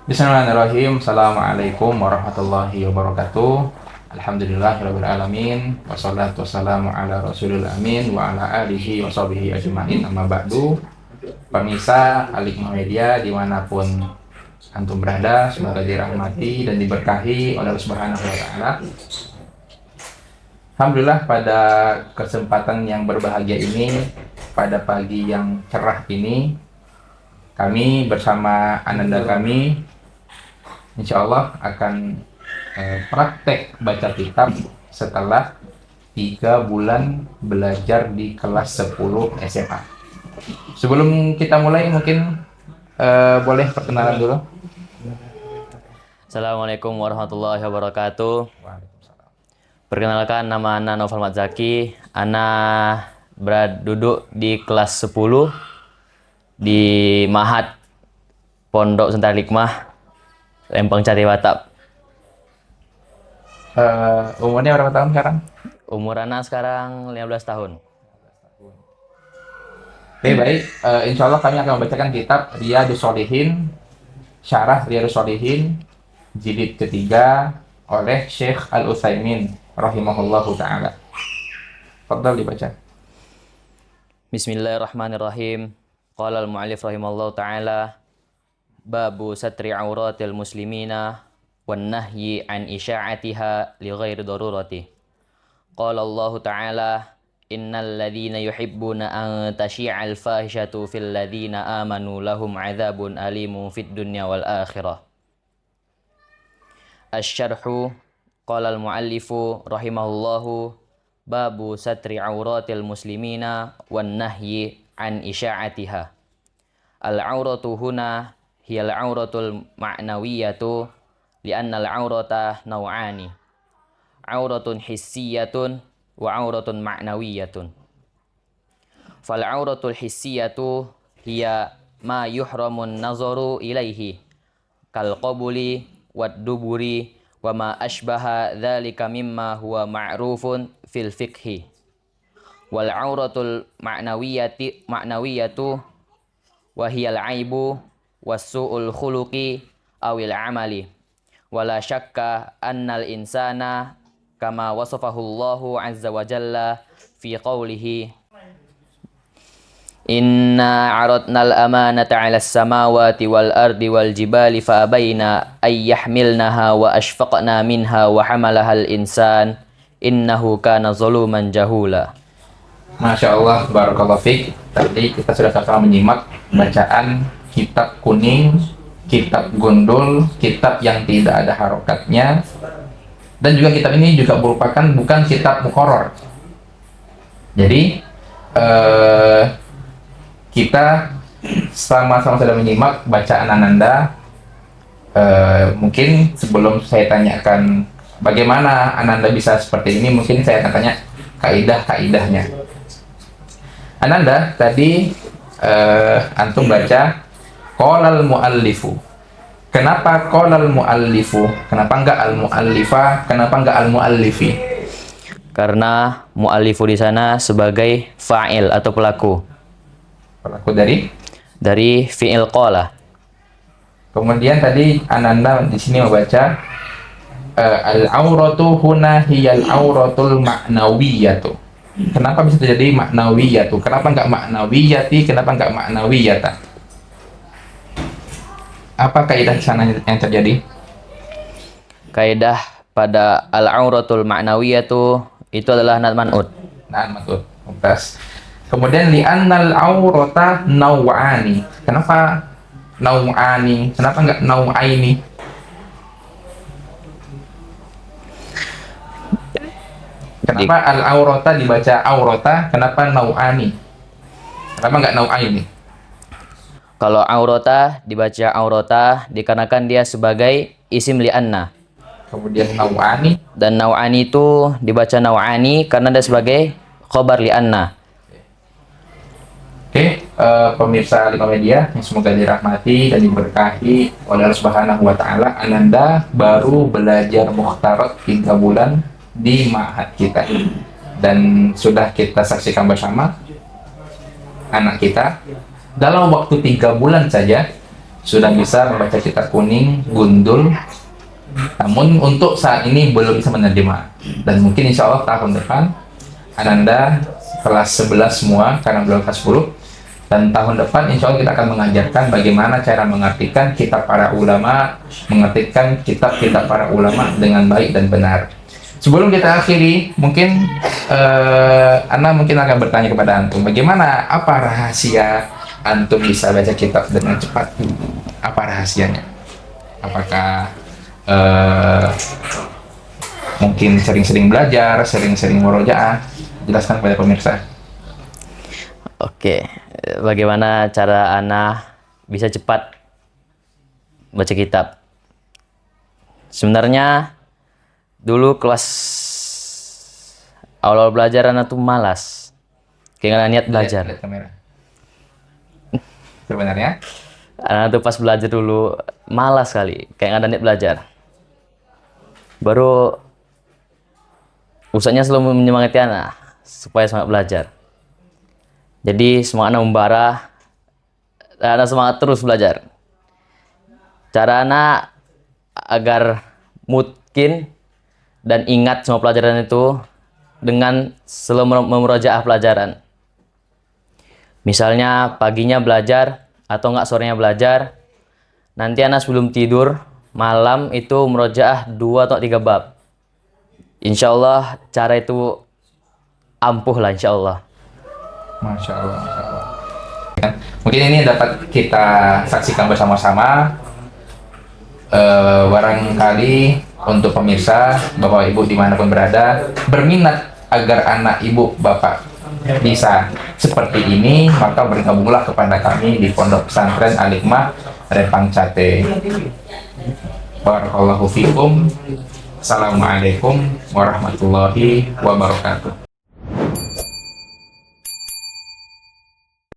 Bismillahirrahmanirrahim. Assalamualaikum warahmatullahi wabarakatuh. Alhamdulillahirabbil alamin. Wassalatu wassalamu ala rasulil amin wa ala alihi wa sahbihi ajmain. Amma ba'du. Pemirsa Al-Hikmah Media dimanapun antum berada, semoga dirahmati dan diberkahi oleh Allah Subhanahu wa taala. Alhamdulillah, pada kesempatan yang berbahagia ini, pada pagi yang cerah ini, kami bersama ananda kami insya Allah akan praktek baca kitab setelah 3 bulan belajar di kelas 10 SMA. Sebelum kita mulai, mungkin boleh perkenalan dulu. Assalamualaikum warahmatullahi wabarakatuh. Waalaikumsalam. Perkenalkan, nama Ana Noval Matzaki. Ana duduk di kelas 10 di Mahat Pondok Sentar Hikmah Empang Cari Watap. Umurnya berapa tahun sekarang? Umur Ana sekarang 15 tahun. Oke, baik. Insya Allah kami akan membacakan kitab Riyadhus Shalihin, Syarah Riyadhus Shalihin, jilid ketiga oleh Syekh Al-Utsaimin rahimahullahu ta'ala. Fadhal dibaca. Bismillahirrahmanirrahim. Qala al-mu'allif rahimallahu ta'ala, babu satri auratil muslimina wan nahyi an isya'atiha li ghairi darurati. Qala Allah ta'ala, innal ladzina yuhibbuna an tashi'al fahishatu fil ladzina amanu lahum 'adzabun alimun fid dunya wal akhirah. Asy-syarhu, qala al-mu'allifu rahimahullahu, babu satri auratil muslimina wan nahyi an isya'atiha. Al-auratu huna hiya al-auratul ma'nawiyatu li'anna al-aurata naw'ani. Auratun hissiyatun wa auratun ma'nawiyatun. Fal auratul hissiyatu hiya ma yuhramun nazaru ilaihi kal qabuli wad duburi wa ma ashbaha dzalika mimma huwa ma'rufun fil fiqhi. Wal auratul ma'nawiyatu wa hiyal aibu was-su'ul khuluqi awil amali. Wala syakka annal insana kama wasafahu Allahu azza wa jalla fi qawlihi, inna aradnal amanata 'alas samawati wal ardi wal jibali fa abaina ay yahmilnaha wa ashfaqna minha wa hamalahal insan innahu kana zaluman jahula. Masya Allah, barakallahu fiik. Tadi kita sudah sama-sama menyimak bacaan kitab kuning, kitab gundul, kitab yang tidak ada harokatnya, dan juga kitab ini juga merupakan bukan kitab muqarrar. Jadi kita sama-sama sudah menyimak bacaan Ananda. Mungkin sebelum saya tanyakan bagaimana Ananda bisa seperti ini, mungkin saya akan tanya kaidah-kaidahnya. Ananda, tadi antum baca qolal muallifu. Kenapa qolal muallifu? Kenapa enggak al muallifa? Kenapa enggak al muallifi? Karena muallifu di sana sebagai fa'il atau pelaku Pelaku dari fi'il qala. Kemudian tadi Ananda di sini membaca al auratu huna hiyal auratul ma'nawiyatu. Kenapa bisa terjadi maknawiyatu? Kenapa enggak maknawiyati? Kenapa enggak maknawiyata? Apa kaidah sana yang terjadi? Kaidah pada al-auratul ma'nawiyatu itu adalah nad man'ut. Nah, maksud mumtaz. Kemudian li'annal aurata naw'ani. Kenapa naw'ani? Kenapa enggak naw'aini? Kenapa al-aurata dibaca aurata? Kenapa naw'ani? Kenapa enggak naw'aini? Kalau aurata dibaca aurata dikarenakan dia sebagai isim li'anna. Kemudian naw'ani. Dan naw'ani itu dibaca naw'ani karena dia sebagai khobar li'anna. Oke, pemirsa Al-Hikmah Media yang semoga dirahmati dan diberkahi oleh Allah Subhanahu wa taala. Ananda baru belajar mukhtarat 3 bulan di ma'had kita. Dan sudah kita saksikan bersama anak kita dalam waktu 3 bulan saja sudah bisa membaca kitab kuning, gundul, namun untuk saat ini belum bisa menerjemah. Dan mungkin insya Allah tahun depan Ananda kelas 11 semua, karena belum kelas 10, dan tahun depan insya Allah kita akan mengajarkan bagaimana cara mengartikan kitab para ulama, mengartikan kitab-kitab para ulama dengan baik dan benar. Sebelum kita akhiri, mungkin Ana mungkin akan bertanya kepada Antum, bagaimana, apa rahasia Antum bisa baca kitab dengan cepat? Apa rahasianya? Apakah mungkin sering-sering belajar, sering-sering murojaah? Jelaskan kepada pemirsa. Oke, bagaimana cara Ana bisa cepat baca kitab? Sebenarnya dulu kelas awal belajar Ana tuh malas, kayak nggak ada niat belajar. Lihat kamera. Sebenarnya Ana tuh pas belajar dulu malas sekali, kayak nggak ada niat belajar. Baru ustaznya selalu menyemangati Ana supaya semangat belajar. Jadi semangat Ana membara, dan Ana semangat terus belajar. Cara Ana agar mungkin dan ingat semua pelajaran itu dengan selalu memurojaah pelajaran. Misalnya paginya belajar atau enggak sorenya belajar, nanti Ana sebelum tidur malam itu murojaah 2 atau 3 bab. Insya Allah cara itu ampuh lah insya Allah. Masya Allah, Masya Allah. Mungkin ini dapat kita saksikan bersama-sama. Barangkali untuk pemirsa, Bapak Ibu dimanapun berada, berminat agar anak Ibu Bapak bisa seperti ini, maka bergabunglah kepada kami di Pondok Pesantren Al-Hikmah Rempang Cate. Barakallahu fikum. Assalamualaikum warahmatullahi wabarakatuh.